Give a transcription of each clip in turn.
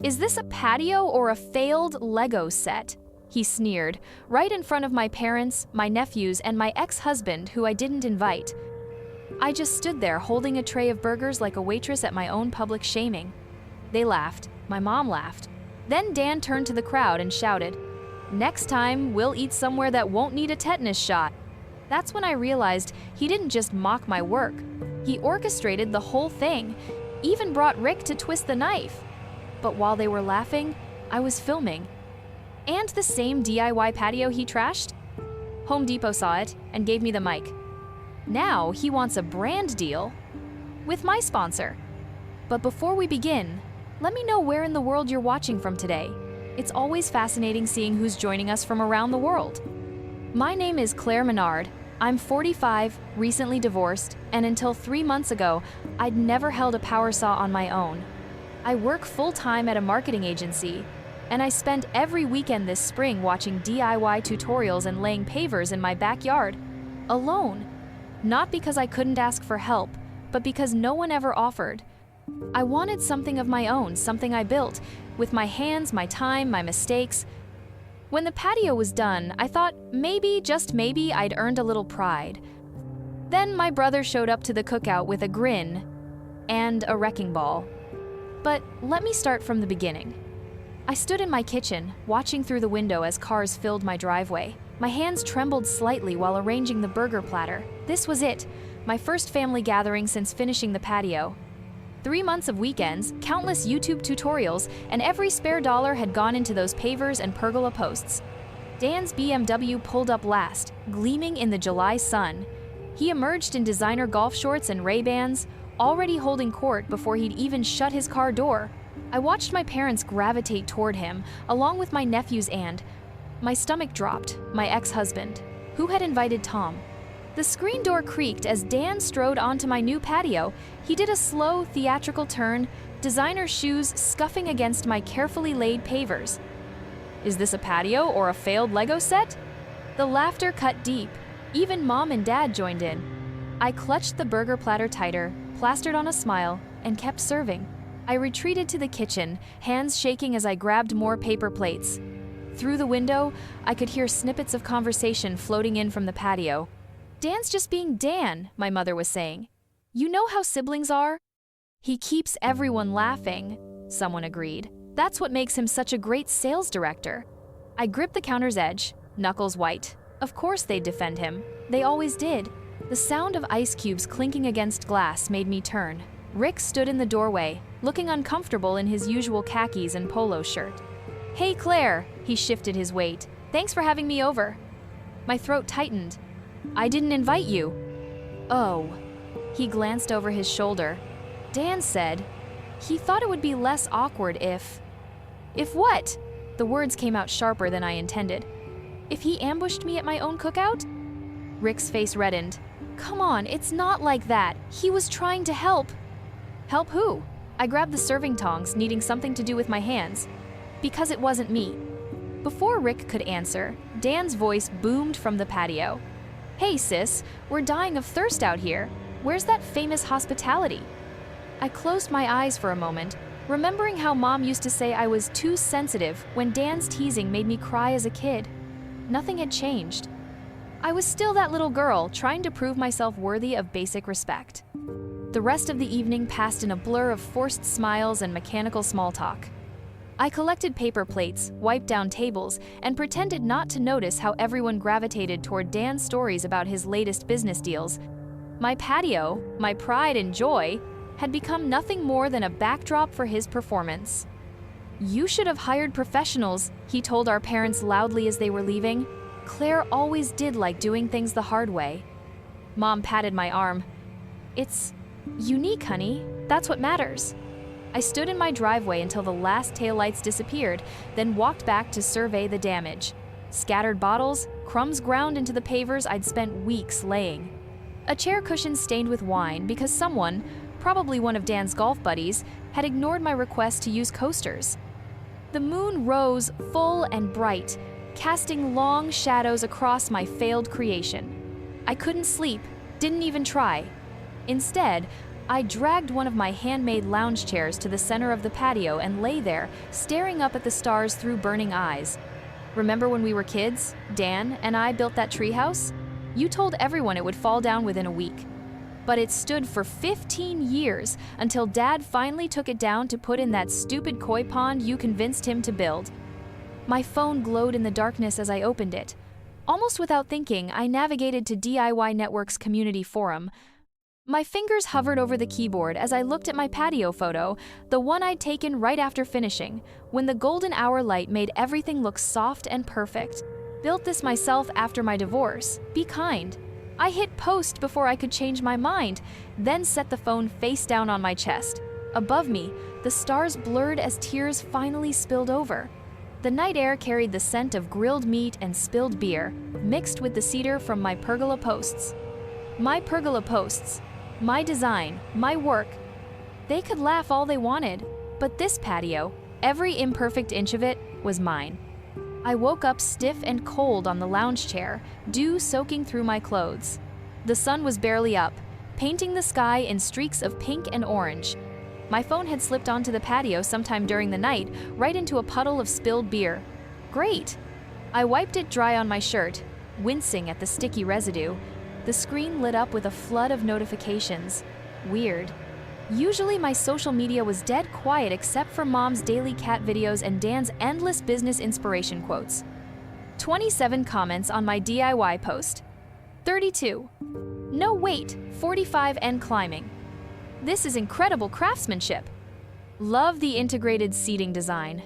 Is this a patio or a failed Lego set? He sneered, right in front of my parents, my nephews, and my ex-husband, who I didn't invite. I just stood there holding a tray of burgers like a waitress at my own public shaming. They laughed. My mom laughed. Then Dan turned to the crowd and shouted, "Next time, we'll eat somewhere that won't need a tetanus shot." That's when I realized he didn't just mock my work. He orchestrated the whole thing, even brought Rick to twist the knife. But while they were laughing, I was filming. And the same DIY patio he trashed? Home Depot saw it and gave me the mic. Now he wants a brand deal with my sponsor. But before we begin, let me know where in the world you're watching from today. It's always fascinating seeing who's joining us from around the world. My name is Claire Menard. I'm 45, recently divorced, and until 3 months ago, I'd never held a power saw on my own. I work full-time at a marketing agency, and I spent every weekend this spring watching DIY tutorials and laying pavers in my backyard, alone. Not because I couldn't ask for help, but because no one ever offered. I wanted something of my own, something I built, with my hands, my time, my mistakes. When the patio was done, I thought maybe, just maybe, I'd earned a little pride. Then my brother showed up to the cookout with a grin and a wrecking ball. But let me start from the beginning. I stood in my kitchen, watching through the window as cars filled my driveway. My hands trembled slightly while arranging the burger platter. This was it, my first family gathering since finishing the patio. 3 months of weekends, countless YouTube tutorials, and every spare dollar had gone into those pavers and pergola posts. Dan's BMW pulled up last, gleaming in the July sun. He emerged in designer golf shorts and Ray-Bans, already holding court before he'd even shut his car door. I watched my parents gravitate toward him, along with my nephews and my stomach dropped, my ex-husband, who had invited Tom. The screen door creaked as Dan strode onto my new patio. He did a slow, theatrical turn, designer shoes scuffing against my carefully laid pavers. Is this a patio or a failed Lego set? The laughter cut deep. Even Mom and Dad joined in. I clutched the burger platter tighter, plastered on a smile, and kept serving. I retreated to the kitchen, hands shaking as I grabbed more paper plates. Through the window, I could hear snippets of conversation floating in from the patio. "Dan's just being Dan," my mother was saying. "You know how siblings are?" "He keeps everyone laughing," someone agreed. "That's what makes him such a great sales director." I gripped the counter's edge, knuckles white. Of course they'd defend him. They always did. The sound of ice cubes clinking against glass made me turn. Rick stood in the doorway, looking uncomfortable in his usual khakis and polo shirt. "Hey, Claire," he shifted his weight. "Thanks for having me over." My throat tightened. "I didn't invite you." "Oh." He glanced over his shoulder. Dan said he thought it would be less awkward if... If what? The words came out sharper than I intended. If he ambushed me at my own cookout? Rick's face reddened. "Come on, it's not like that. He was trying to help." "Help who?" I grabbed the serving tongs, needing something to do with my hands. "Because it wasn't me." Before Rick could answer, Dan's voice boomed from the patio. "Hey sis, we're dying of thirst out here. Where's that famous hospitality?" I closed my eyes for a moment, remembering how Mom used to say I was too sensitive when Dan's teasing made me cry as a kid. Nothing had changed. I was still that little girl trying to prove myself worthy of basic respect. The rest of the evening passed in a blur of forced smiles and mechanical small talk. I collected paper plates, wiped down tables, and pretended not to notice how everyone gravitated toward Dan's stories about his latest business deals. My patio, my pride and joy, had become nothing more than a backdrop for his performance. "You should have hired professionals," he told our parents loudly as they were leaving. "Claire always did like doing things the hard way." Mom patted my arm. "It's unique, honey. That's what matters." I stood in my driveway until the last taillights disappeared, then walked back to survey the damage. Scattered bottles, crumbs ground into the pavers I'd spent weeks laying. A chair cushion stained with wine because someone, probably one of Dan's golf buddies, had ignored my request to use coasters. The moon rose full and bright, casting long shadows across my failed creation. I couldn't sleep, didn't even try. Instead, I dragged one of my handmade lounge chairs to the center of the patio and lay there, staring up at the stars through burning eyes. Remember when we were kids, Dan and I built that treehouse? You told everyone it would fall down within a week. But it stood for 15 years until Dad finally took it down to put in that stupid koi pond you convinced him to build. My phone glowed in the darkness as I opened it. Almost without thinking, I navigated to DIY Network's community forum. My fingers hovered over the keyboard as I looked at my patio photo, the one I'd taken right after finishing, when the golden hour light made everything look soft and perfect. Built this myself after my divorce. Be kind. I hit post before I could change my mind, then set the phone face down on my chest. Above me, the stars blurred as tears finally spilled over. The night air carried the scent of grilled meat and spilled beer, mixed with the cedar from my pergola posts. My pergola posts. My design, my work. They could laugh all they wanted, but this patio, every imperfect inch of it, was mine. I woke up stiff and cold on the lounge chair, dew soaking through my clothes. The sun was barely up, painting the sky in streaks of pink and orange. My phone had slipped onto the patio sometime during the night, right into a puddle of spilled beer. Great! I wiped it dry on my shirt, wincing at the sticky residue. The screen lit up with a flood of notifications. Weird. Usually my social media was dead quiet except for Mom's daily cat videos and Dan's endless business inspiration quotes. 27 comments on my DIY post. 32. No wait, 45 and climbing. This is incredible craftsmanship. Love the integrated seating design.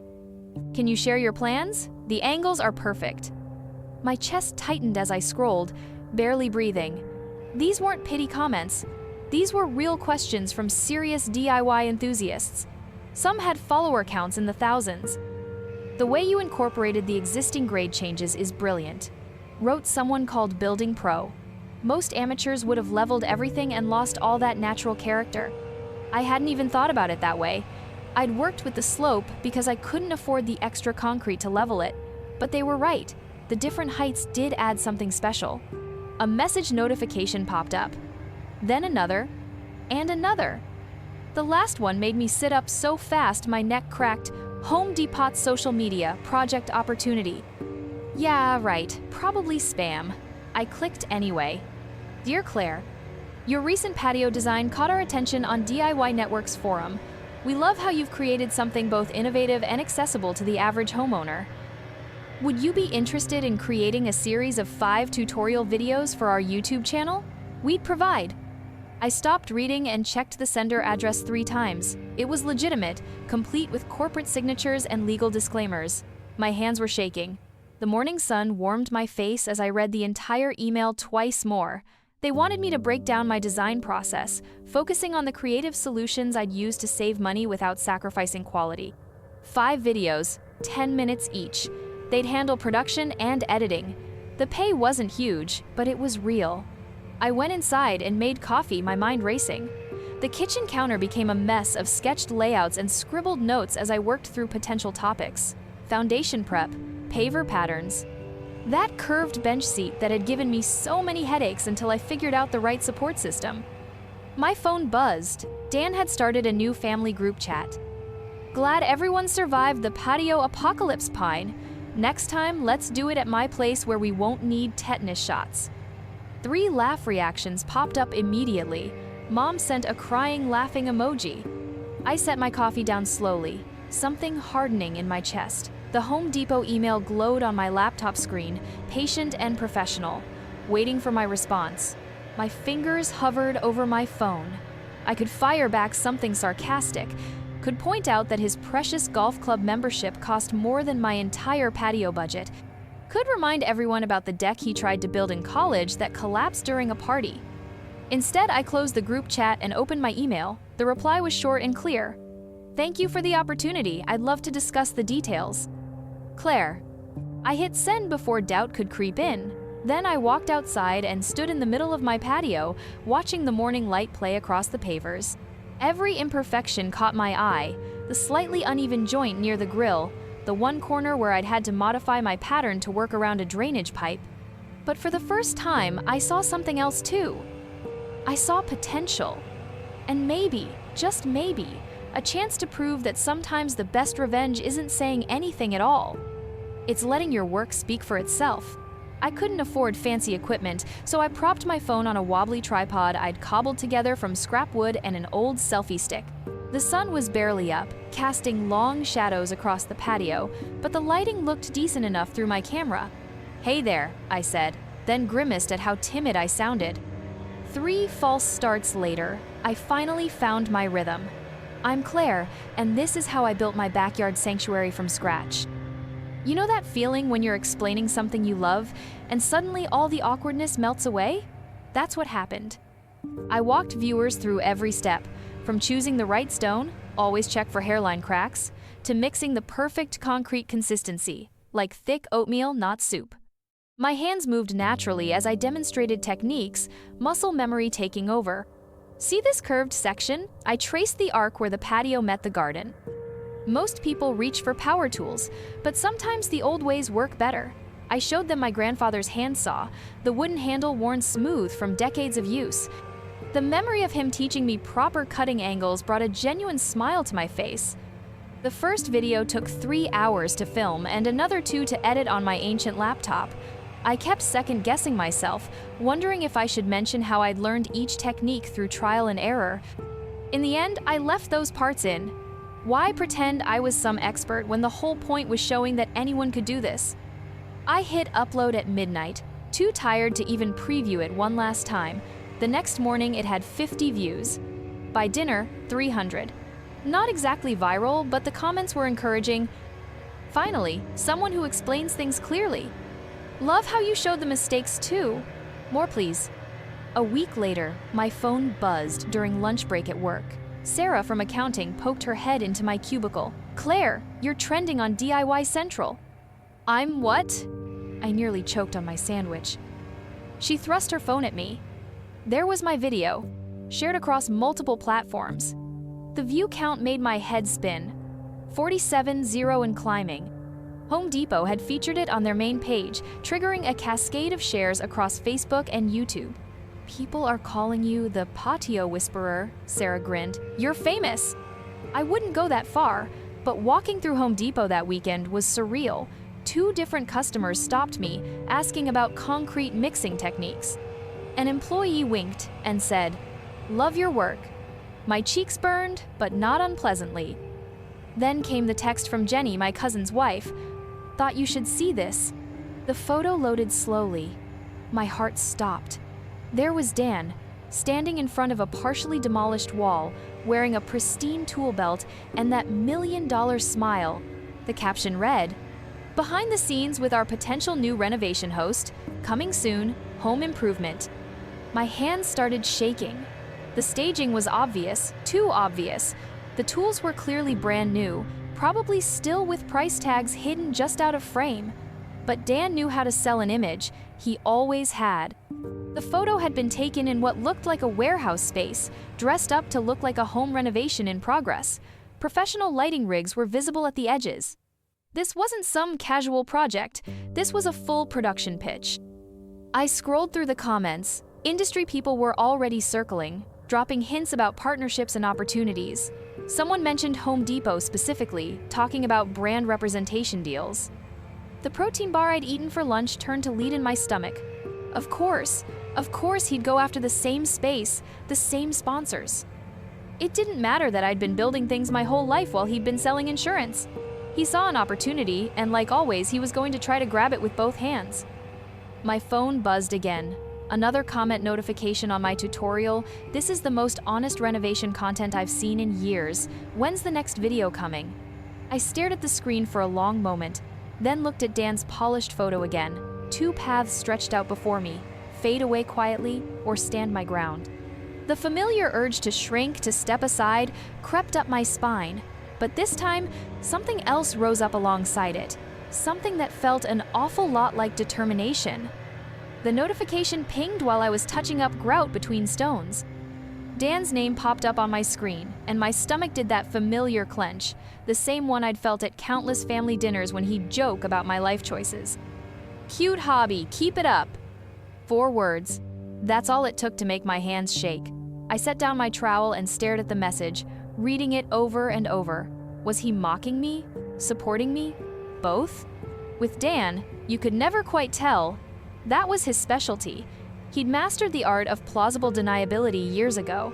Can you share your plans? The angles are perfect. My chest tightened as I scrolled, barely breathing. These weren't pity comments. These were real questions from serious DIY enthusiasts. Some had follower counts in the thousands. The way you incorporated the existing grade changes is brilliant, wrote someone called Building Pro. Most amateurs would have leveled everything and lost all that natural character. I hadn't even thought about it that way. I'd worked with the slope because I couldn't afford the extra concrete to level it. But they were right. The different heights did add something special. A message notification popped up. Then another, and another. The last one made me sit up so fast my neck cracked. Home Depot social media, project opportunity. Yeah, right, probably spam. I clicked anyway. Dear Claire, your recent patio design caught our attention on DIY Network's forum. We love how you've created something both innovative and accessible to the average homeowner. Would you be interested in creating a series of 5 tutorial videos for our YouTube channel? We'd provide. I stopped reading and checked the sender address 3 times. It was legitimate, complete with corporate signatures and legal disclaimers. My hands were shaking. The morning sun warmed my face as I read the entire email twice more. They wanted me to break down my design process, focusing on the creative solutions I'd use to save money without sacrificing quality. 5 videos, 10 minutes each. They'd handle production and editing. The pay wasn't huge, but it was real. I went inside and made coffee, my mind racing. The kitchen counter became a mess of sketched layouts and scribbled notes as I worked through potential topics. Foundation prep, paver patterns. That curved bench seat that had given me so many headaches until I figured out the right support system. My phone buzzed. Dan had started a new family group chat. Glad everyone survived the patio apocalypse, Pine. Next time, let's do it at my place where we won't need tetanus shots. 3 laugh reactions popped up immediately. Mom sent a crying, laughing emoji. I set my coffee down slowly, something hardening in my chest. The Home Depot email glowed on my laptop screen, patient and professional, waiting for my response. My fingers hovered over my phone. I could fire back something sarcastic, could point out that his precious golf club membership cost more than my entire patio budget, could remind everyone about the deck he tried to build in college that collapsed during a party. Instead, I closed the group chat and opened my email. The reply was short and clear. Thank you for the opportunity. I'd love to discuss the details. Claire. I hit send before doubt could creep in. Then I walked outside and stood in the middle of my patio, watching the morning light play across the pavers. Every imperfection caught my eye, the slightly uneven joint near the grill, the one corner where I'd had to modify my pattern to work around a drainage pipe. But for the first time, I saw something else too. I saw potential. And maybe, just maybe, a chance to prove that sometimes the best revenge isn't saying anything at all. It's letting your work speak for itself. I couldn't afford fancy equipment, so I propped my phone on a wobbly tripod I'd cobbled together from scrap wood and an old selfie stick. The sun was barely up, casting long shadows across the patio, but the lighting looked decent enough through my camera. "Hey there," I said, then grimaced at how timid I sounded. 3 false starts later, I finally found my rhythm. I'm Claire, and this is how I built my backyard sanctuary from scratch. You know that feeling when you're explaining something you love, and suddenly all the awkwardness melts away? That's what happened. I walked viewers through every step, from choosing the right stone, always check for hairline cracks, to mixing the perfect concrete consistency, like thick oatmeal, not soup. My hands moved naturally as I demonstrated techniques, muscle memory taking over. See this curved section? I traced the arc where the patio met the garden. Most people reach for power tools, but sometimes the old ways work better. I showed them my grandfather's handsaw, the wooden handle worn smooth from decades of use. The memory of him teaching me proper cutting angles brought a genuine smile to my face. The first video took 3 hours to film and another 2 to edit on my ancient laptop. I kept second-guessing myself, wondering if I should mention how I'd learned each technique through trial and error. In the end, I left those parts in. Why pretend I was some expert when the whole point was showing that anyone could do this? I hit upload at midnight, too tired to even preview it one last time. The next morning, it had 50 views. By dinner, 300. Not exactly viral, but the comments were encouraging. Finally, someone who explains things clearly. Love how you showed the mistakes too. More please. A week later, my phone buzzed during lunch break at work. Sarah from accounting poked her head into my cubicle. "Claire, you're trending on DIY Central." "I'm what?" I nearly choked on my sandwich. She thrust her phone at me. There was my video, shared across multiple platforms. The view count made my head spin. 47,000 and climbing. Home Depot had featured it on their main page, triggering a cascade of shares across Facebook and YouTube. "People are calling you the Patio Whisperer," Sarah grinned. "You're famous." I wouldn't go that far, but walking through Home Depot that weekend was surreal. 2 different customers stopped me, asking about concrete mixing techniques. An employee winked and said, "Love your work." My cheeks burned, but not unpleasantly. Then came the text from Jenny, my cousin's wife. "Thought you should see this." The photo loaded slowly. My heart stopped. There was Dan, standing in front of a partially demolished wall, wearing a pristine tool belt and that $1 million smile. The caption read, "Behind the scenes with our potential new renovation host, coming soon, home improvement." My hands started shaking. The staging was obvious, too obvious. The tools were clearly brand new, probably still with price tags hidden just out of frame. But Dan knew how to sell an image. He always had. The photo had been taken in what looked like a warehouse space, dressed up to look like a home renovation in progress. Professional lighting rigs were visible at the edges. This wasn't some casual project. This was a full production pitch. I scrolled through the comments. Industry people were already circling, dropping hints about partnerships and opportunities. Someone mentioned Home Depot specifically, talking about brand representation deals. The protein bar I'd eaten for lunch turned to lead in my stomach. Of course he'd go after the same space, the same sponsors. It didn't matter that I'd been building things my whole life while he'd been selling insurance. He saw an opportunity, and like always, he was going to try to grab it with both hands. My phone buzzed again. Another comment notification on my tutorial. "This is the most honest renovation content I've seen in years. When's the next video coming?" I stared at the screen for a long moment, then looked at Dan's polished photo again. 2 paths stretched out before me, fade away quietly or stand my ground. The familiar urge to shrink, to step aside, crept up my spine. But this time, something else rose up alongside it. Something that felt an awful lot like determination. The notification pinged while I was touching up grout between stones. Dan's name popped up on my screen, and my stomach did that familiar clench, the same one I'd felt at countless family dinners when he'd joke about my life choices. "Cute hobby, keep it up." 4 words. That's all it took to make my hands shake. I set down my trowel and stared at the message, reading it over and over. Was he mocking me? Supporting me? Both? With Dan, you could never quite tell. That was his specialty. He'd mastered the art of plausible deniability years ago.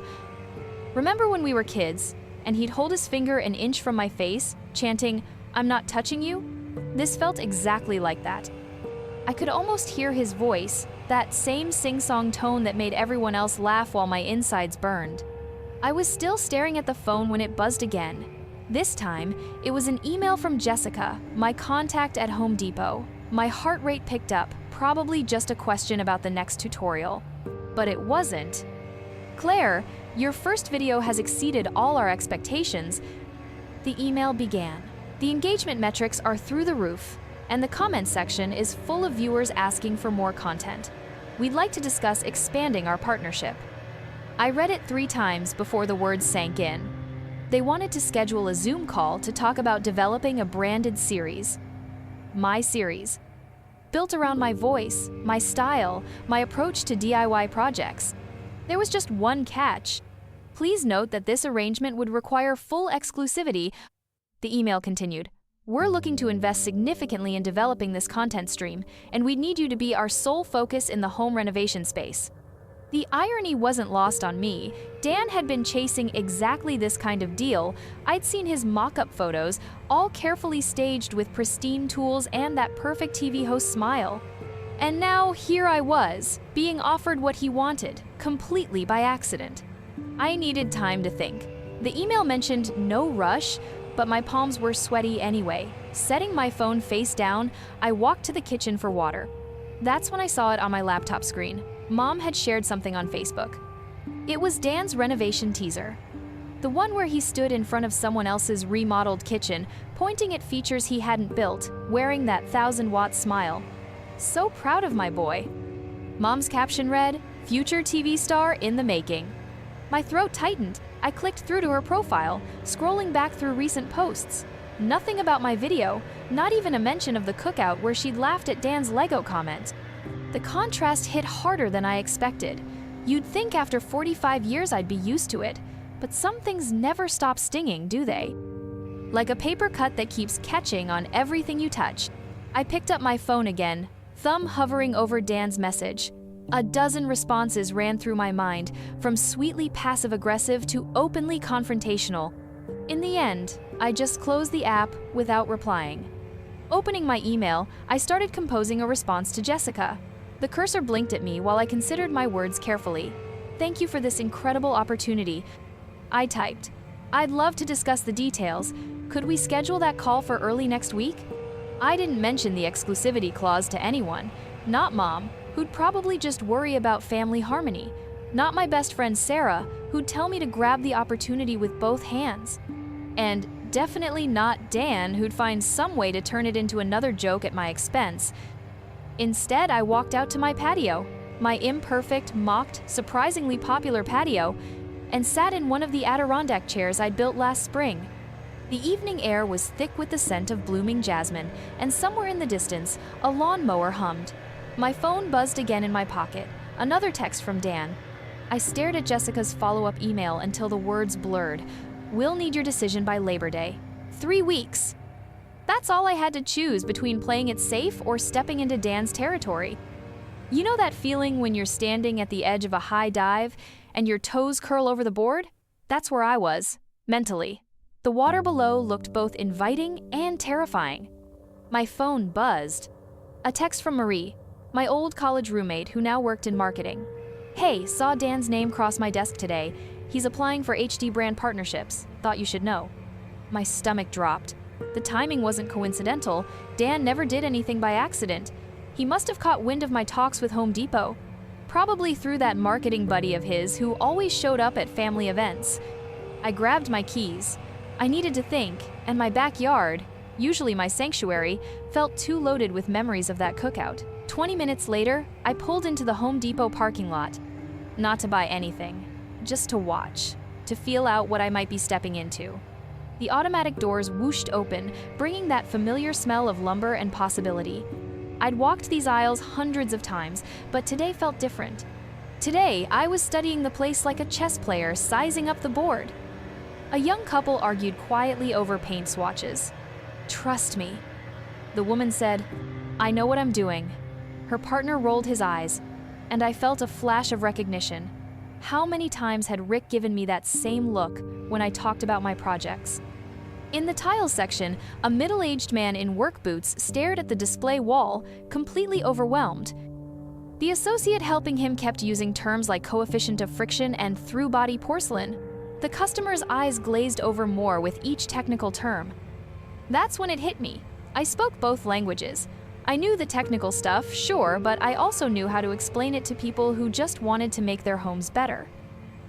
Remember when we were kids, and he'd hold his finger an inch from my face, chanting, "I'm not touching you"? This felt exactly like that. I could almost hear his voice, that same sing-song tone that made everyone else laugh while my insides burned. I was still staring at the phone when it buzzed again. This time, it was an email from Jessica, my contact at Home Depot. My heart rate picked up, probably just a question about the next tutorial. But it wasn't. "Claire, your first video has exceeded all our expectations." The email began. "The engagement metrics are through the roof, and the comment section is full of viewers asking for more content. We'd like to discuss expanding our partnership." I read it 3 times before the words sank in. They wanted to schedule a Zoom call to talk about developing a branded series. My series. Built around my voice, my style, my approach to DIY projects. There was just one catch. "Please note that this arrangement would require full exclusivity." The email continued. "We're looking to invest significantly in developing this content stream, and we need you to be our sole focus in the home renovation space." The irony wasn't lost on me. Dan had been chasing exactly this kind of deal. I'd seen his mock-up photos, all carefully staged with pristine tools and that perfect TV host smile. And now here I was, being offered what he wanted, completely by accident. I needed time to think. The email mentioned no rush, but my palms were sweaty anyway. Setting my phone face down, I walked to the kitchen for water. That's when I saw it on my laptop screen. Mom had shared something on Facebook. It was Dan's renovation teaser. The one where he stood in front of someone else's remodeled kitchen, pointing at features he hadn't built, wearing that 1,000-watt smile. So proud of my boy. Mom's caption read, "Future TV star in the making." My throat tightened. I clicked through to her profile, scrolling back through recent posts. Nothing about my video, not even a mention of the cookout where she'd laughed at Dan's Lego comment. The contrast hit harder than I expected. You'd think after 45 years I'd be used to it, but some things never stop stinging, do they? Like a paper cut that keeps catching on everything you touch. I picked up my phone again, thumb hovering over Dan's message. A dozen responses ran through my mind, from sweetly passive-aggressive to openly confrontational. In the end, I just closed the app without replying. Opening my email, I started composing a response to Jessica. The cursor blinked at me while I considered my words carefully. "Thank you for this incredible opportunity," I typed. "I'd love to discuss the details. Could we schedule that call for early next week?" I didn't mention the exclusivity clause to anyone. Not Mom, who'd probably just worry about family harmony. Not my best friend Sarah, who'd tell me to grab the opportunity with both hands. And definitely not Dan, who'd find some way to turn it into another joke at my expense. Instead, I walked out to my patio, my imperfect, mocked, surprisingly popular patio, and sat in one of the Adirondack chairs I'd built last spring. The evening air was thick with the scent of blooming jasmine, and somewhere in the distance, a lawnmower hummed. My phone buzzed again in my pocket, another text from Dan. I stared at Jessica's follow-up email until the words blurred. "We'll need your decision by Labor Day." 3 weeks. That's all I had to choose between playing it safe or stepping into Dan's territory. You know that feeling when you're standing at the edge of a high dive and your toes curl over the board? That's where I was, mentally. The water below looked both inviting and terrifying. My phone buzzed. A text from Marie, my old college roommate who now worked in marketing. "Hey, saw Dan's name cross my desk today. He's applying for HD brand partnerships. Thought you should know." My stomach dropped. The timing wasn't coincidental. Dan never did anything by accident. He must have caught wind of my talks with Home Depot. Probably through that marketing buddy of his who always showed up at family events. I grabbed my keys. I needed to think, and my backyard, usually my sanctuary, felt too loaded with memories of that cookout. 20 minutes later, I pulled into the Home Depot parking lot. Not to buy anything, just to watch, to feel out what I might be stepping into. The automatic doors whooshed open, bringing that familiar smell of lumber and possibility. I'd walked these aisles hundreds of times, but today felt different. Today, I was studying the place like a chess player sizing up the board. A young couple argued quietly over paint swatches. "Trust me." The woman said, "I know what I'm doing." Her partner rolled his eyes, and I felt a flash of recognition. How many times had Rick given me that same look when I talked about my projects? In the tile section, a middle-aged man in work boots stared at the display wall, completely overwhelmed. The associate helping him kept using terms like coefficient of friction and through-body porcelain. The customer's eyes glazed over more with each technical term. That's when it hit me. I spoke both languages. I knew the technical stuff, sure, but I also knew how to explain it to people who just wanted to make their homes better.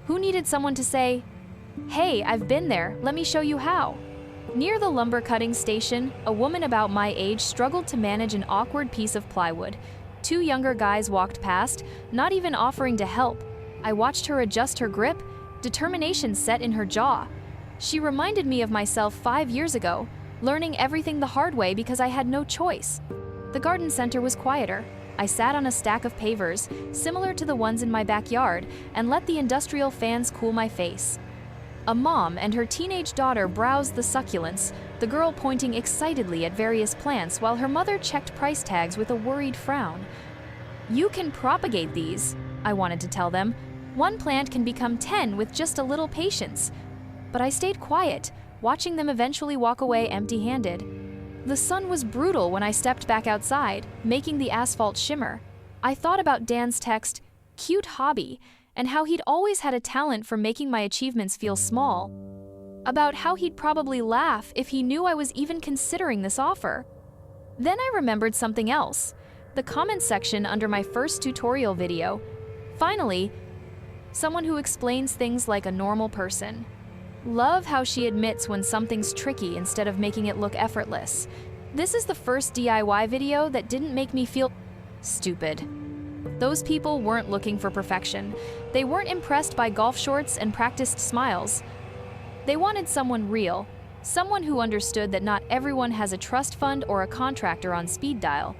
Who needed someone to say, "Hey, I've been there, let me show you how." Near the lumber cutting station, a woman about my age struggled to manage an awkward piece of plywood. Two younger guys walked past, not even offering to help. I watched her adjust her grip, determination set in her jaw. She reminded me of myself 5 years ago, learning everything the hard way because I had no choice. The garden center was quieter. I sat on a stack of pavers, similar to the ones in my backyard, and let the industrial fans cool my face. A mom and her teenage daughter browsed the succulents, the girl pointing excitedly at various plants while her mother checked price tags with a worried frown. "You can propagate these," I wanted to tell them. "One plant can become 10 with just a little patience." But I stayed quiet, watching them eventually walk away empty-handed. The sun was brutal when I stepped back outside, making the asphalt shimmer. I thought about Dan's text, "Cute hobby," and how he'd always had a talent for making my achievements feel small. About how he'd probably laugh if he knew I was even considering this offer. Then I remembered something else. The comment section under my first tutorial video. Finally, someone who explains things like a normal person. Love how she admits when something's tricky instead of making it look effortless. This is the first DIY video that didn't make me feel stupid. Those people weren't looking for perfection. They weren't impressed by golf shorts and practiced smiles. They wanted someone real, someone who understood that not everyone has a trust fund or a contractor on speed dial.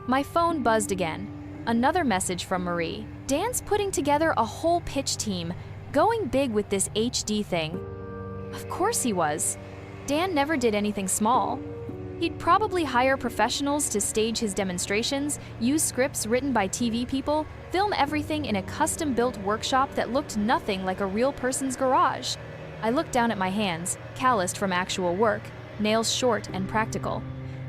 My phone buzzed again. Another message from Marie. "Dan's putting together a whole pitch team, going big with this HD thing." Of course he was. Dan never did anything small. He'd probably hire professionals to stage his demonstrations, use scripts written by TV people, film everything in a custom-built workshop that looked nothing like a real person's garage. I looked down at my hands, calloused from actual work, nails short and practical.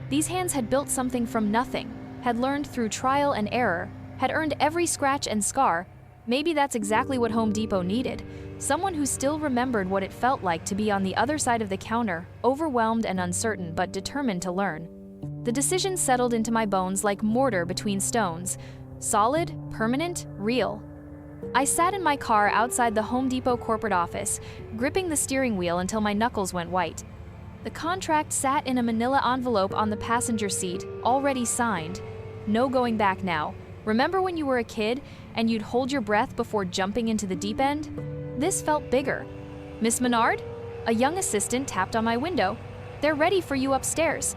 These hands had built something from nothing, had learned through trial and error, had earned every scratch and scar. Maybe that's exactly what Home Depot needed. Someone who still remembered what it felt like to be on the other side of the counter, overwhelmed and uncertain but determined to learn. The decision settled into my bones like mortar between stones. Solid, permanent, real. I sat in my car outside the Home Depot corporate office, gripping the steering wheel until my knuckles went white. The contract sat in a manila envelope on the passenger seat, already signed. No going back now. Remember when you were a kid and you'd hold your breath before jumping into the deep end? This felt bigger. "Miss Menard?" A young assistant tapped on my window. "They're ready for you upstairs."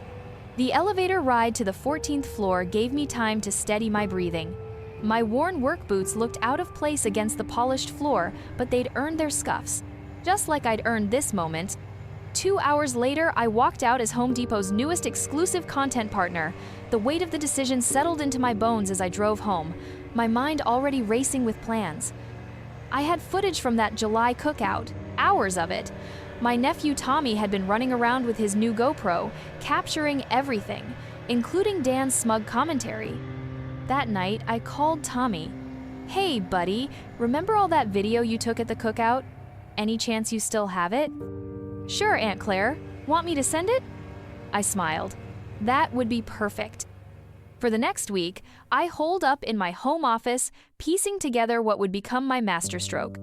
The elevator ride to the 14th floor gave me time to steady my breathing. My worn work boots looked out of place against the polished floor, but they'd earned their scuffs. Just like I'd earned this moment. 2 hours later, I walked out as Home Depot's newest exclusive content partner. The weight of the decision settled into my bones as I drove home, my mind already racing with plans. I had footage from that July cookout, hours of it. My nephew Tommy had been running around with his new GoPro, capturing everything, including Dan's smug commentary. That night, I called Tommy. "Hey, buddy, remember all that video you took at the cookout? Any chance you still have it?" "Sure, Aunt Claire. Want me to send it?" I smiled. That would be perfect. For the next week, I holed up in my home office, piecing together what would become my masterstroke.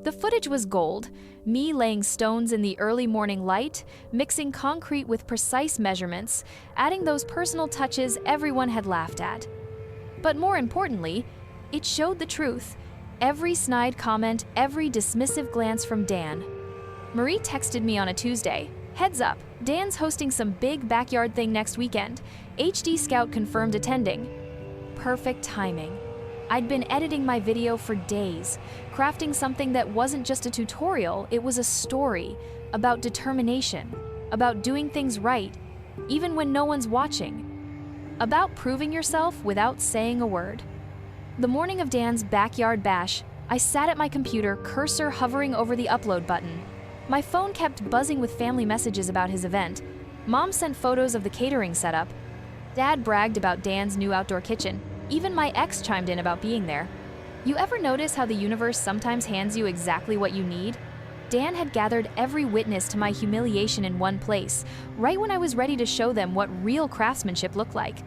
The footage was gold, me laying stones in the early morning light, mixing concrete with precise measurements, adding those personal touches everyone had laughed at. But more importantly, it showed the truth. Every snide comment, every dismissive glance from Dan. Marie texted me on a Tuesday. "Heads up, Dan's hosting some big backyard thing next weekend. HD Scout confirmed attending." Perfect timing. I'd been editing my video for days, crafting something that wasn't just a tutorial, it was a story about determination, about doing things right, even when no one's watching, about proving yourself without saying a word. The morning of Dan's backyard bash, I sat at my computer, cursor hovering over the upload button. My phone kept buzzing with family messages about his event. Mom sent photos of the catering setup. Dad bragged about Dan's new outdoor kitchen. Even my ex chimed in about being there. You ever notice how the universe sometimes hands you exactly what you need? Dan had gathered every witness to my humiliation in one place, right when I was ready to show them what real craftsmanship looked like.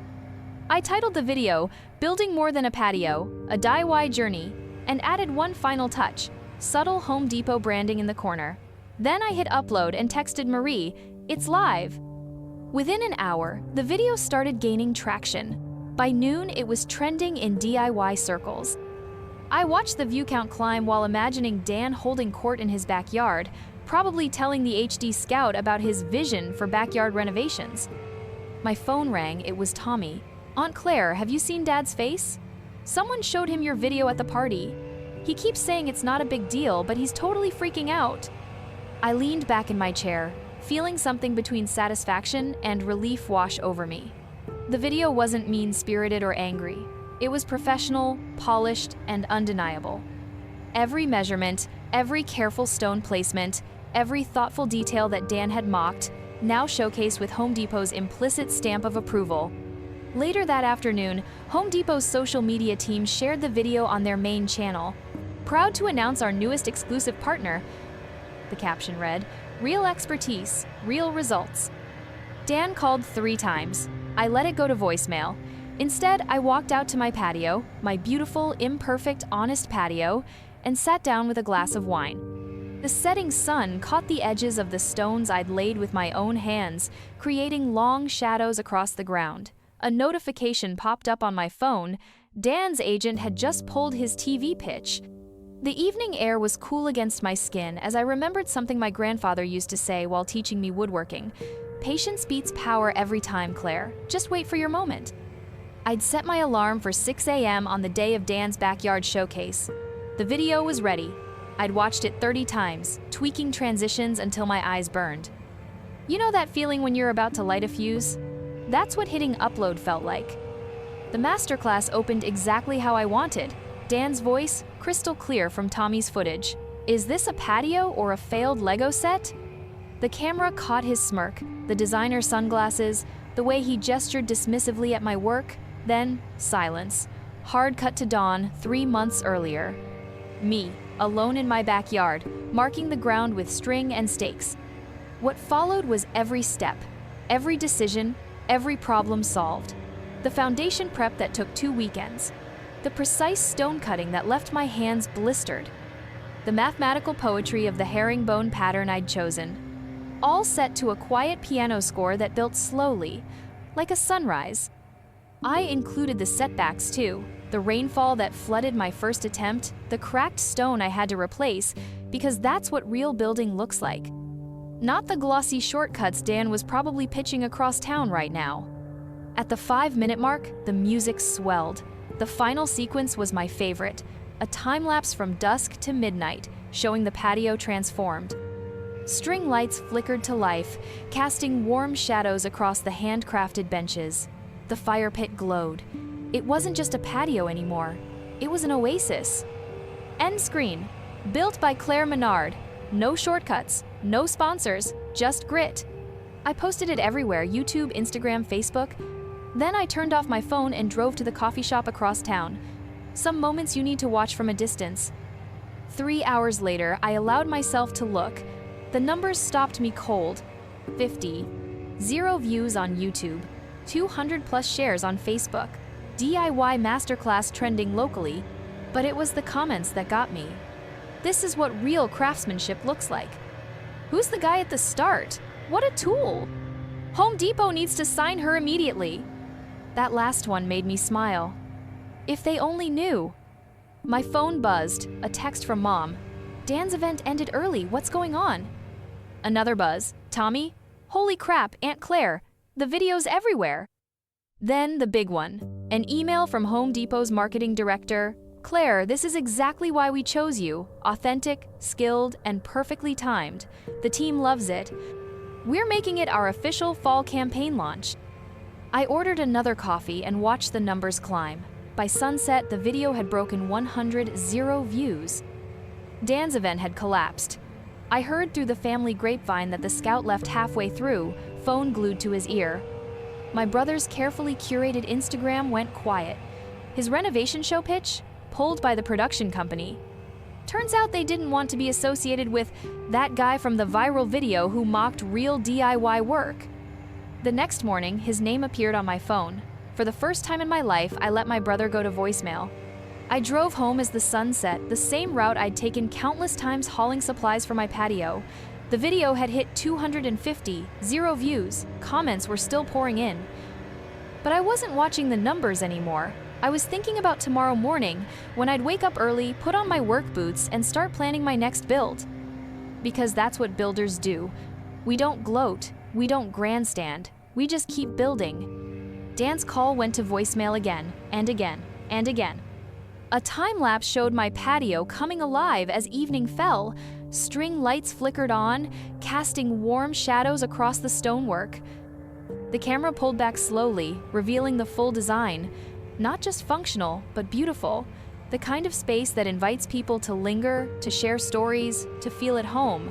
I titled the video, "Building More Than a Patio, a DIY Journey," and added one final touch, subtle Home Depot branding in the corner. Then I hit upload and texted Marie, "It's live." Within an hour, the video started gaining traction. By noon, it was trending in DIY circles. I watched the view count climb while imagining Dan holding court in his backyard, probably telling the HD Scout about his vision for backyard renovations. My phone rang, it was Tommy. "Aunt Claire, have you seen Dad's face? Someone showed him your video at the party. He keeps saying it's not a big deal, but he's totally freaking out." I leaned back in my chair, feeling something between satisfaction and relief wash over me. The video wasn't mean-spirited or angry. It was professional, polished, and undeniable. Every measurement, every careful stone placement, every thoughtful detail that Dan had mocked, now showcased with Home Depot's implicit stamp of approval. Later that afternoon, Home Depot's social media team shared the video on their main channel. "Proud to announce our newest exclusive partner," the caption read, "Real expertise, real results." Dan called 3 times. I let it go to voicemail. Instead, I walked out to my patio, my beautiful, imperfect, honest patio, and sat down with a glass of wine. The setting sun caught the edges of the stones I'd laid with my own hands, creating long shadows across the ground. A notification popped up on my phone. Dan's agent had just pulled his TV pitch. The evening air was cool against my skin as I remembered something my grandfather used to say while teaching me woodworking. "Patience beats power every time, Claire. Just wait for your moment." I'd set my alarm for 6 a.m. on the day of Dan's backyard showcase. The video was ready. I'd watched it 30 times, tweaking transitions until my eyes burned. You know that feeling when you're about to light a fuse? That's what hitting upload felt like. The masterclass opened exactly how I wanted. Dan's voice, crystal clear from Tommy's footage. "Is this a patio or a failed Lego set?" The camera caught his smirk, the designer sunglasses, the way he gestured dismissively at my work, then silence. Hard cut to dawn 3 months earlier. Me, alone in my backyard, marking the ground with string and stakes. What followed was every step, every decision, every problem solved. The foundation prep that took 2 weekends. The precise stone cutting that left my hands blistered. The mathematical poetry of the herringbone pattern I'd chosen. All set to a quiet piano score that built slowly, like a sunrise. I included the setbacks too, the rainfall that flooded my first attempt, the cracked stone I had to replace, because that's what real building looks like. Not the glossy shortcuts Dan was probably pitching across town right now. At the 5-minute mark, the music swelled. The final sequence was my favorite, a time-lapse from dusk to midnight, showing the patio transformed. String lights flickered to life, casting warm shadows across the handcrafted benches. The fire pit glowed. It wasn't just a patio anymore. It was an oasis. End screen. Built by Claire Menard. No shortcuts, no sponsors, just grit. I posted it everywhere, YouTube, Instagram, Facebook. Then I turned off my phone and drove to the coffee shop across town. Some moments you need to watch from a distance. 3 hours later, I allowed myself to look. The numbers stopped me cold. 50. 0 views on YouTube. 200 plus shares on Facebook. DIY masterclass trending locally. But it was the comments that got me. This is what real craftsmanship looks like. Who's the guy at the start? What a tool! Home Depot needs to sign her immediately. That last one made me smile. If they only knew. My phone buzzed, a text from Mom. "Dan's event ended early, what's going on?" Another buzz. "Tommy? Holy crap, Aunt Claire, the video's everywhere." Then the big one, an email from Home Depot's marketing director. Claire, this is exactly why we chose you. Authentic, skilled, and perfectly timed. The team loves it. We're making it our official fall campaign launch. I ordered another coffee and watched the numbers climb. By sunset, the video had broken 100 views. Dan's event had collapsed. I heard through the family grapevine that the scout left halfway through, phone glued to his ear. My brother's carefully curated Instagram went quiet. His renovation show pitch? Pulled by the production company. Turns out they didn't want to be associated with that guy from the viral video who mocked real DIY work. The next morning, his name appeared on my phone. For the first time in my life, I let my brother go to voicemail. I drove home as the sun set, the same route I'd taken countless times hauling supplies for my patio. The video had hit 250, 0 views. Comments were still pouring in. But I wasn't watching the numbers anymore. I was thinking about tomorrow morning, when I'd wake up early, put on my work boots, and start planning my next build. Because that's what builders do. We don't gloat, we don't grandstand, we just keep building. Dan's call went to voicemail again, and again, and again. A time-lapse showed my patio coming alive as evening fell. String lights flickered on, casting warm shadows across the stonework. The camera pulled back slowly, revealing the full design. Not just functional, but beautiful. The kind of space that invites people to linger, to share stories, to feel at home.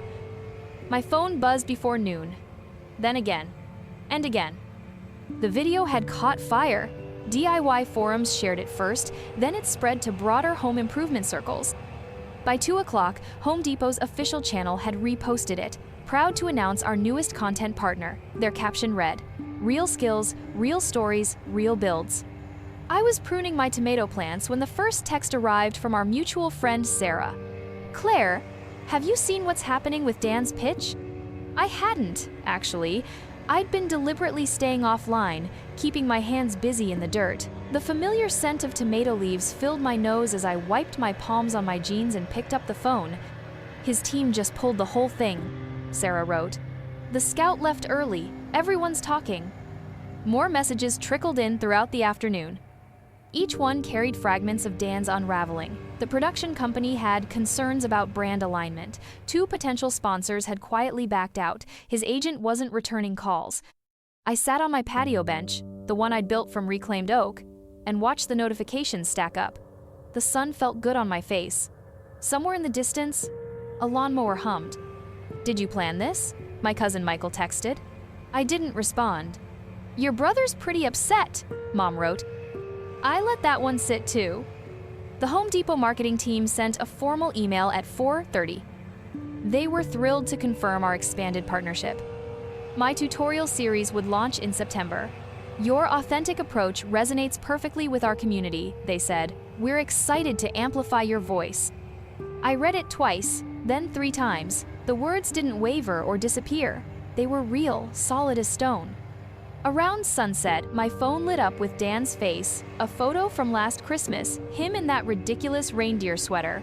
My phone buzzed before noon. Then again, and again. The video had caught fire. DIY forums shared it first, then it spread to broader home improvement circles. By 2 o'clock, Home Depot's official channel had reposted it, proud to announce our newest content partner. Their caption read, "Real skills, real stories, real builds." I was pruning my tomato plants when the first text arrived from our mutual friend Sarah. "Claire, have you seen what's happening with Dan's pitch?" I hadn't, actually. I'd been deliberately staying offline, keeping my hands busy in the dirt. The familiar scent of tomato leaves filled my nose as I wiped my palms on my jeans and picked up the phone. "His team just pulled the whole thing," Sarah wrote. "The scout left early. Everyone's talking." More messages trickled in throughout the afternoon. Each one carried fragments of Dan's unraveling. The production company had concerns about brand alignment. 2 potential sponsors had quietly backed out. His agent wasn't returning calls. I sat on my patio bench, the one I'd built from reclaimed oak, and watched the notifications stack up. The sun felt good on my face. Somewhere in the distance, a lawnmower hummed. "Did you plan this?" my cousin Michael texted. I didn't respond. "Your brother's pretty upset," Mom wrote. I let that one sit too. The Home Depot marketing team sent a formal email at 4:30. They were thrilled to confirm our expanded partnership. My tutorial series would launch in September. "Your authentic approach resonates perfectly with our community," they said. "We're excited to amplify your voice." I read it twice, then 3 times. The words didn't waver or disappear. They were real, solid as stone. Around sunset, my phone lit up with Dan's face, a photo from last Christmas, him in that ridiculous reindeer sweater.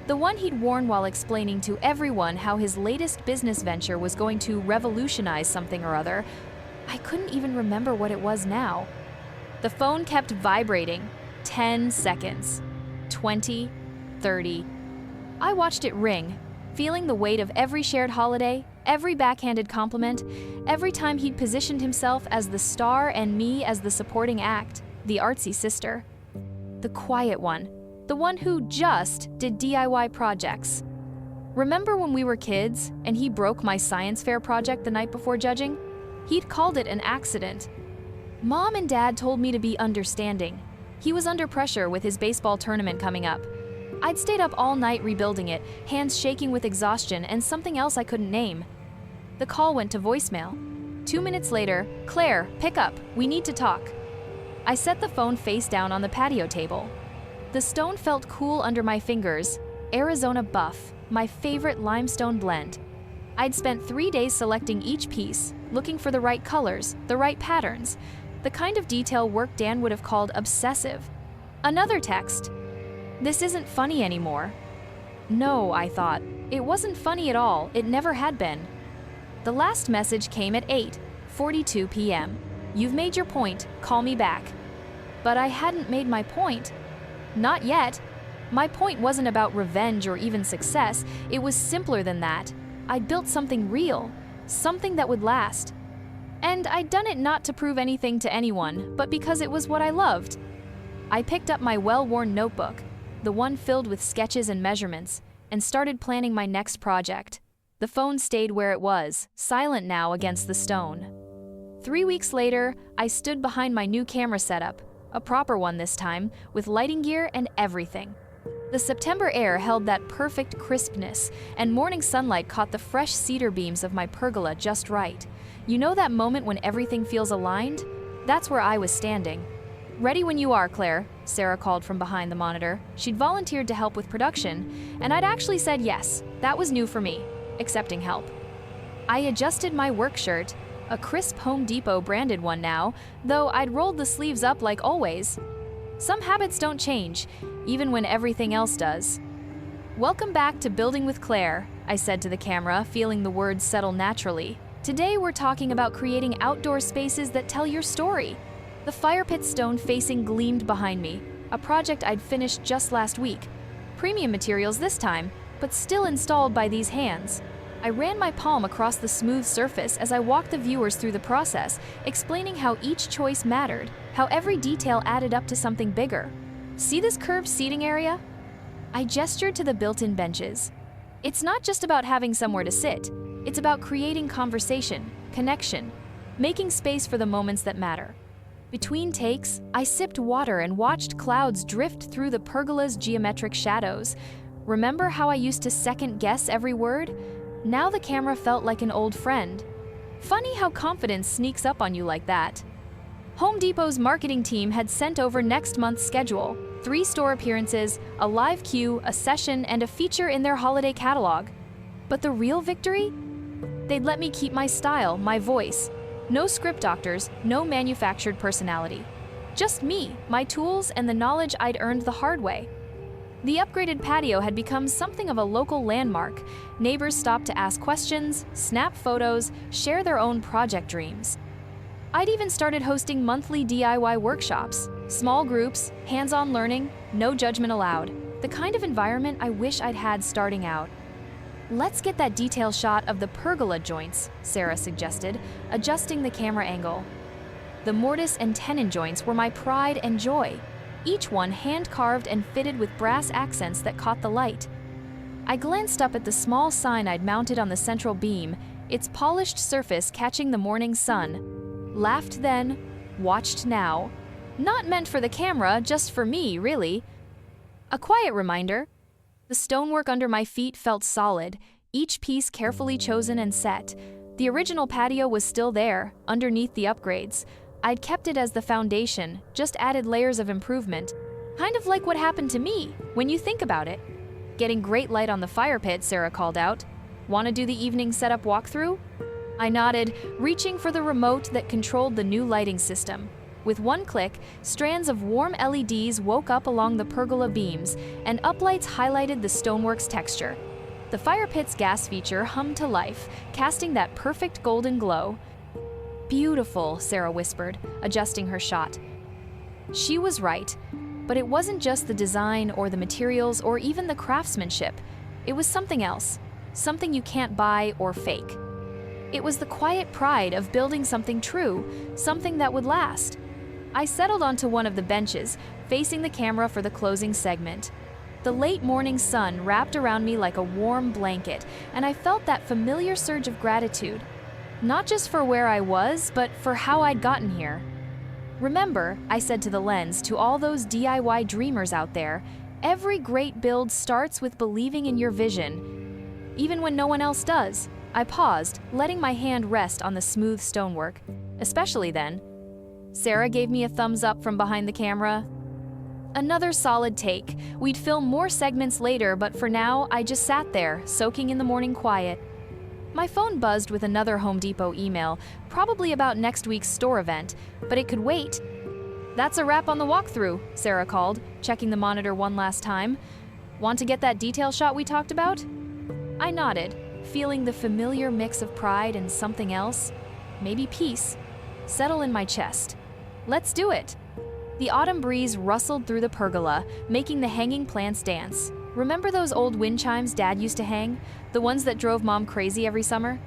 The one he'd worn while explaining to everyone how his latest business venture was going to revolutionize something or other. I couldn't even remember what it was now. The phone kept vibrating. 10 seconds. 20, 30. I watched it ring, feeling the weight of every shared holiday, every backhanded compliment, every time he'd positioned himself as the star and me as the supporting act, the artsy sister. The quiet one, the one who just did DIY projects. Remember when we were kids and he broke my science fair project the night before judging? He'd called it an accident. Mom and Dad told me to be understanding. He was under pressure with his baseball tournament coming up. I'd stayed up all night rebuilding it, hands shaking with exhaustion and something else I couldn't name. The call went to voicemail. 2 minutes later, "Claire, pick up, we need to talk." I set the phone face down on the patio table. The stone felt cool under my fingers. Arizona Buff, my favorite limestone blend. I'd spent 3 days selecting each piece, looking for the right colors, the right patterns, the kind of detail work Dan would have called obsessive. Another text. "This isn't funny anymore." No, I thought. It wasn't funny at all. It never had been. The last message came at 8:42 p.m. "You've made your point, call me back." But I hadn't made my point. Not yet. My point wasn't about revenge or even success, it was simpler than that. I'd built something real, something that would last. And I'd done it not to prove anything to anyone, but because it was what I loved. I picked up my well-worn notebook, the one filled with sketches and measurements, and started planning my next project. The phone stayed where it was, silent now against the stone. 3 weeks later, I stood behind my new camera setup, a proper one this time, with lighting gear and everything. The September air held that perfect crispness, and morning sunlight caught the fresh cedar beams of my pergola just right. You know that moment when everything feels aligned? That's where I was standing. "Ready when you are, Claire," Sarah called from behind the monitor. She'd volunteered to help with production, and I'd actually said yes. That was new for me, accepting help. I adjusted my work shirt, a crisp Home Depot branded one now, though I'd rolled the sleeves up like always. Some habits don't change, even when everything else does. "Welcome back to Building with Claire," I said to the camera, feeling the words settle naturally. "Today we're talking about creating outdoor spaces that tell your story." The fire pit stone facing gleamed behind me, a project I'd finished just last week. Premium materials this time, but still installed by these hands. I ran my palm across the smooth surface as I walked the viewers through the process, explaining how each choice mattered, how every detail added up to something bigger. "See this curved seating area?" I gestured to the built-in benches. "It's not just about having somewhere to sit. It's about creating conversation, connection, making space for the moments that matter." Between takes, I sipped water and watched clouds drift through the pergola's geometric shadows. Remember how I used to second-guess every word? Now the camera felt like an old friend. Funny how confidence sneaks up on you like that. Home Depot's marketing team had sent over next month's schedule: 3 store appearances, a live queue, a session, and a feature in their holiday catalog. But the real victory? They'd let me keep my style, my voice. No script doctors, no manufactured personality. Just me, my tools, and the knowledge I'd earned the hard way. The upgraded patio had become something of a local landmark. Neighbors stopped to ask questions, snap photos, share their own project dreams. I'd even started hosting monthly DIY workshops, small groups, hands-on learning, no judgment allowed. The kind of environment I wish I'd had starting out. "Let's get that detail shot of the pergola joints," Sarah suggested, adjusting the camera angle. The mortise and tenon joints were my pride and joy, each one hand-carved and fitted with brass accents that caught the light. I glanced up at the small sign I'd mounted on the central beam, its polished surface catching the morning sun. Laughed then, watched now. Not meant for the camera, just for me, really. A quiet reminder. The stonework under my feet felt solid, each piece carefully chosen and set. The original patio was still there, underneath the upgrades. I'd kept it as the foundation, just added layers of improvement. Kind of like what happened to me, when you think about it. "Getting great light on the fire pit," Sarah called out. "Want to do the evening setup walkthrough?" I nodded, reaching for the remote that controlled the new lighting system. With one click, strands of warm LEDs woke up along the pergola beams, and uplights highlighted the stonework's texture. The fire pit's gas feature hummed to life, casting that perfect golden glow. "Beautiful," Sarah whispered, adjusting her shot. She was right, but it wasn't just the design or the materials or even the craftsmanship. It was something else, something you can't buy or fake. It was the quiet pride of building something true, something that would last. I settled onto one of the benches, facing the camera for the closing segment. The late morning sun wrapped around me like a warm blanket, and I felt that familiar surge of gratitude. Not just for where I was, but for how I'd gotten here. "Remember," I said to the lens, to all those DIY dreamers out there, "every great build starts with believing in your vision, even when no one else does." I paused, letting my hand rest on the smooth stonework. "Especially then." Sarah gave me a thumbs up from behind the camera. Another solid take. We'd film more segments later, but for now, I just sat there, soaking in the morning quiet. My phone buzzed with another Home Depot email, probably about next week's store event, but it could wait. "That's a wrap on the walkthrough," Sarah called, checking the monitor one last time. "Want to get that detail shot we talked about?" I nodded, feeling the familiar mix of pride and something else. Maybe peace. settle in my chest. Let's do it. The autumn breeze rustled through the pergola, making the hanging plants dance. Remember those old wind chimes Dad used to hang? The ones that drove Mom crazy every summer?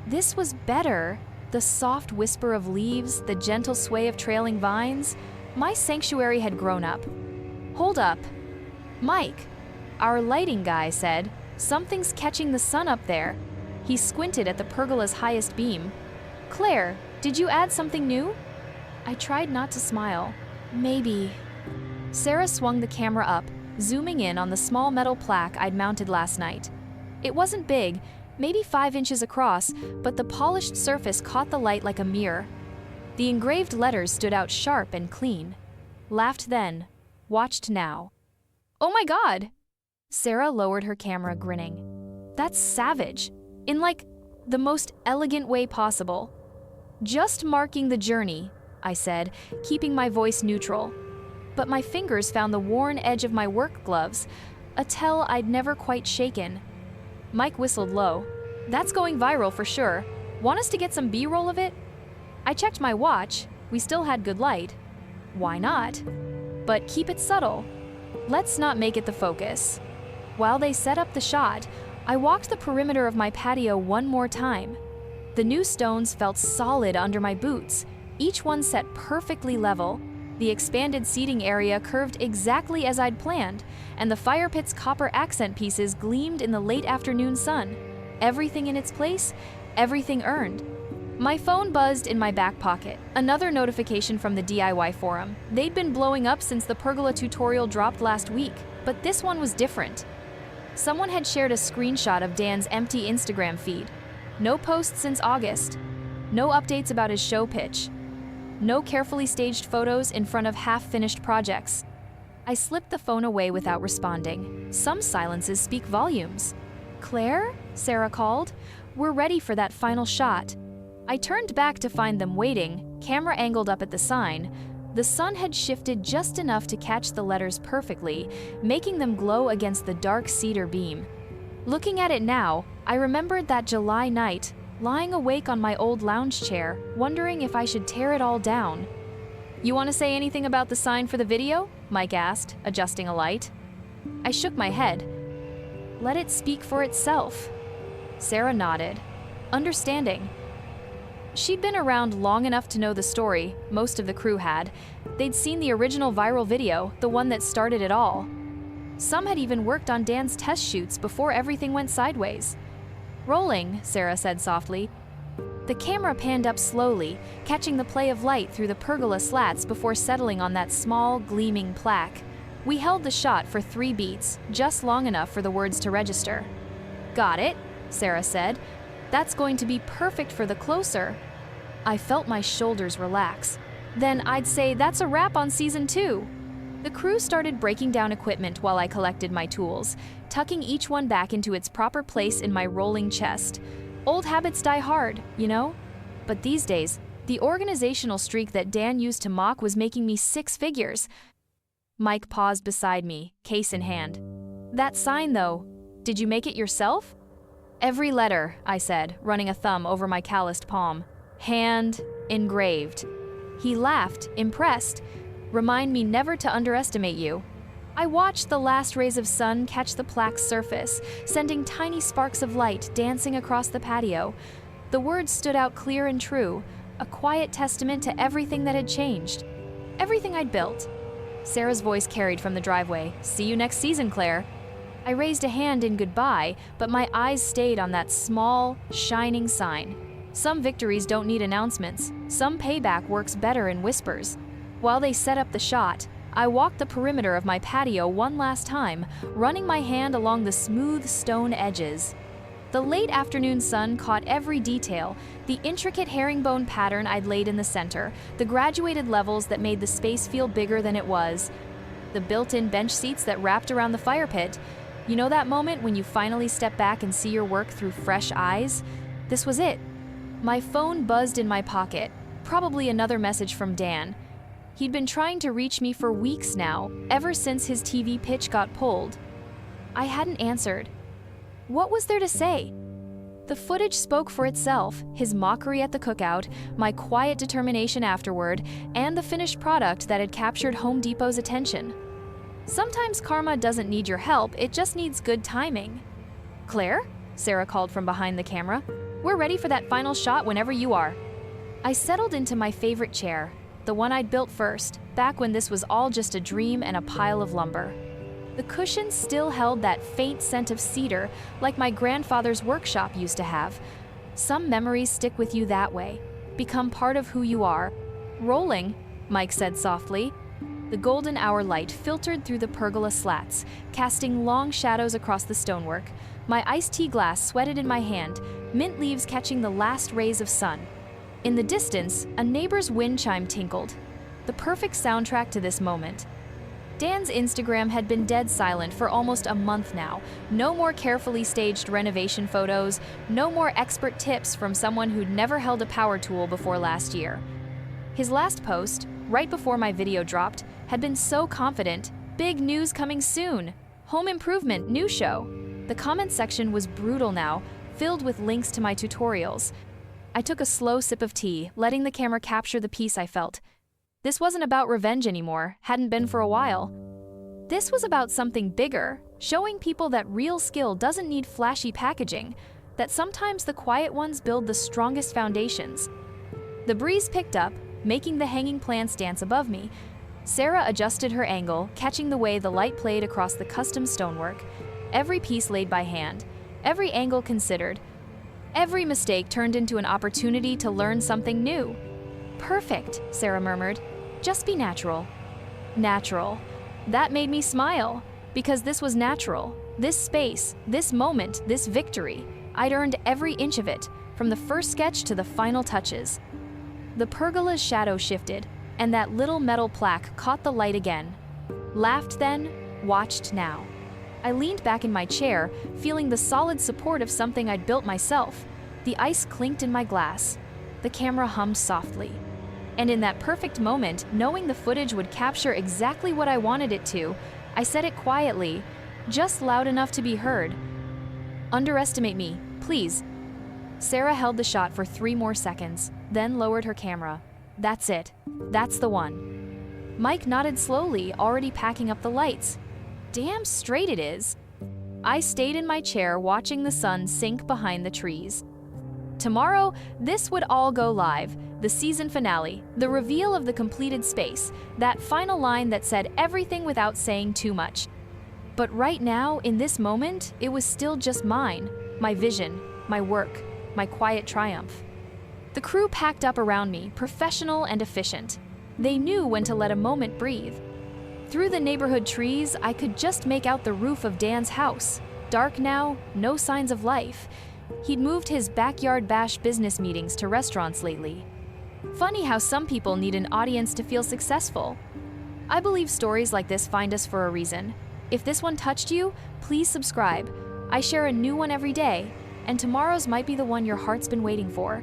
This was better. The soft whisper of leaves, the gentle sway of trailing vines. My sanctuary had grown up. Hold up. Mike, our lighting guy, said, "Something's catching the sun up there." He squinted at the pergola's highest beam. "Claire, did you add something new?" I tried not to smile. Maybe. Sarah swung the camera up, zooming in on the small metal plaque I'd mounted last night. It wasn't big, maybe 5 inches across, but the polished surface caught the light like a mirror. The engraved letters stood out sharp and clean. Laughed then, watched now. "Oh my God!" Sarah lowered her camera, grinning. "That's savage, in like the most elegant way possible." "Just marking the journey," I said, keeping my voice neutral. But my fingers found the worn edge of my work gloves, a tell I'd never quite shaken. Mike whistled low. "That's going viral for sure. Want us to get some B-roll of it?" I checked my watch. We still had good light. Why not? But keep it subtle. Let's not make it the focus. While they set up the shot, I walked the perimeter of my patio one more time. The new stones felt solid under my boots, each one set perfectly level. The expanded seating area curved exactly as I'd planned, and the fire pit's copper accent pieces gleamed in the late afternoon sun. Everything in its place, everything earned. My phone buzzed in my back pocket. Another notification from the DIY forum. They'd been blowing up since the pergola tutorial dropped last week, but this one was different. Someone had shared a screenshot of Dan's empty Instagram feed. No posts since August. No updates about his show pitch. No carefully staged photos in front of half-finished projects. I slipped the phone away without responding. Some silences speak volumes. "Claire?" Sarah called. "We're ready for that final shot." I turned back to find them waiting, camera angled up at the sign. The sun had shifted just enough to catch the letters perfectly, making them glow against the dark cedar beam. Looking at it now, I remembered that July night, lying awake on my old lounge chair, wondering if I should tear it all down. "You want to say anything about the sign for the video?" Mike asked, adjusting a light. I shook my head. "Let it speak for itself." Sarah nodded, understanding. She'd been around long enough to know the story, most of the crew had. They'd seen the original viral video, the one that started it all. Some had even worked on Dan's test shoots before everything went sideways. "Rolling," Sarah said softly. The camera panned up slowly, catching the play of light through the pergola slats before settling on that small, gleaming plaque. We held the shot for 3 beats, just long enough for the words to register. "Got it," Sarah said. "That's going to be perfect for the closer." I felt my shoulders relax. "Then I'd say that's a wrap on season 2. The crew started breaking down equipment while I collected my tools, tucking each one back into its proper place in my rolling chest. Old habits die hard, you know? But these days, the organizational streak that Dan used to mock was making me 6 figures. Mike paused beside me, case in hand. "That sign, though, did you make it yourself?" "Every letter," I said, running a thumb over my calloused palm. "Hand engraved." He laughed, impressed. "Remind me never to underestimate you." I watched the last rays of sun catch the plaque's surface, sending tiny sparks of light dancing across the patio. The words stood out clear and true, a quiet testament to everything that had changed. Everything I'd built. Sarah's voice carried from the driveway. "See you next season, Claire." I raised a hand in goodbye, but my eyes stayed on that small, shining sign. Some victories don't need announcements. Some payback works better in whispers. While they set up the shot, I walked the perimeter of my patio one last time, running my hand along the smooth stone edges. The late afternoon sun caught every detail, the intricate herringbone pattern I'd laid in the center, the graduated levels that made the space feel bigger than it was, the built-in bench seats that wrapped around the fire pit. You know that moment when you finally step back and see your work through fresh eyes? This was it. My phone buzzed in my pocket, probably another message from Dan. He'd been trying to reach me for weeks now, ever since his TV pitch got pulled. I hadn't answered. What was there to say? The footage spoke for itself, his mockery at the cookout, my quiet determination afterward, and the finished product that had captured Home Depot's attention. Sometimes karma doesn't need your help, it just needs good timing. "Claire?" Sarah called from behind the camera. "We're ready for that final shot whenever you are." I settled into my favorite chair, the one I'd built first, back when this was all just a dream and a pile of lumber. The cushions still held that faint scent of cedar, like my grandfather's workshop used to have. Some memories stick with you that way, become part of who you are. "Rolling," Mike said softly. The golden hour light filtered through the pergola slats, casting long shadows across the stonework. My iced tea glass sweated in my hand, mint leaves catching the last rays of sun. In the distance, a neighbor's wind chime tinkled, the perfect soundtrack to this moment. Dan's Instagram had been dead silent for almost a month now. No more carefully staged renovation photos, no more expert tips from someone who'd never held a power tool before last year. His last post, right before my video dropped, had been so confident. "Big news coming soon! Home improvement, new show!" The comment section was brutal now, filled with links to my tutorials. I took a slow sip of tea, letting the camera capture the peace I felt. This wasn't about revenge anymore, hadn't been for a while. This was about something bigger, showing people that real skill doesn't need flashy packaging, that sometimes the quiet ones build the strongest foundations. The breeze picked up, making the hanging plants dance above me. Sarah adjusted her angle, catching the way the light played across the custom stonework. Every piece laid by hand, every angle considered. Every mistake turned into an opportunity to learn something new. "Perfect," Sarah murmured. "Just be natural." Natural. That made me smile, because this was natural. This space, this moment, this victory. I'd earned every inch of it, from the first sketch to the final touches. The pergola's shadow shifted, and that little metal plaque caught the light again. Laughed then, watched now. I leaned back in my chair, feeling the solid support of something I'd built myself. The ice clinked in my glass. The camera hummed softly. And in that perfect moment, knowing the footage would capture exactly what I wanted it to, I said it quietly, just loud enough to be heard. "Underestimate me, please." Sarah held the shot for 3 more seconds, then lowered her camera. "That's it. That's the one." Mike nodded slowly, already packing up the lights. Damn straight it is. I stayed in my chair watching the sun sink behind the trees. Tomorrow, this would all go live. The season finale, the reveal of the completed space, that final line that said everything without saying too much. But right now, in this moment, it was still just mine, my vision, my work, my quiet triumph. The crew packed up around me, professional and efficient. They knew when to let a moment breathe. Through the neighborhood trees, I could just make out the roof of Dan's house. Dark now, no signs of life. He'd moved his backyard bash business meetings to restaurants lately. Funny how some people need an audience to feel successful. I believe stories like this find us for a reason. If this one touched you, please subscribe. I share a new one every day, and tomorrow's might be the one your heart's been waiting for.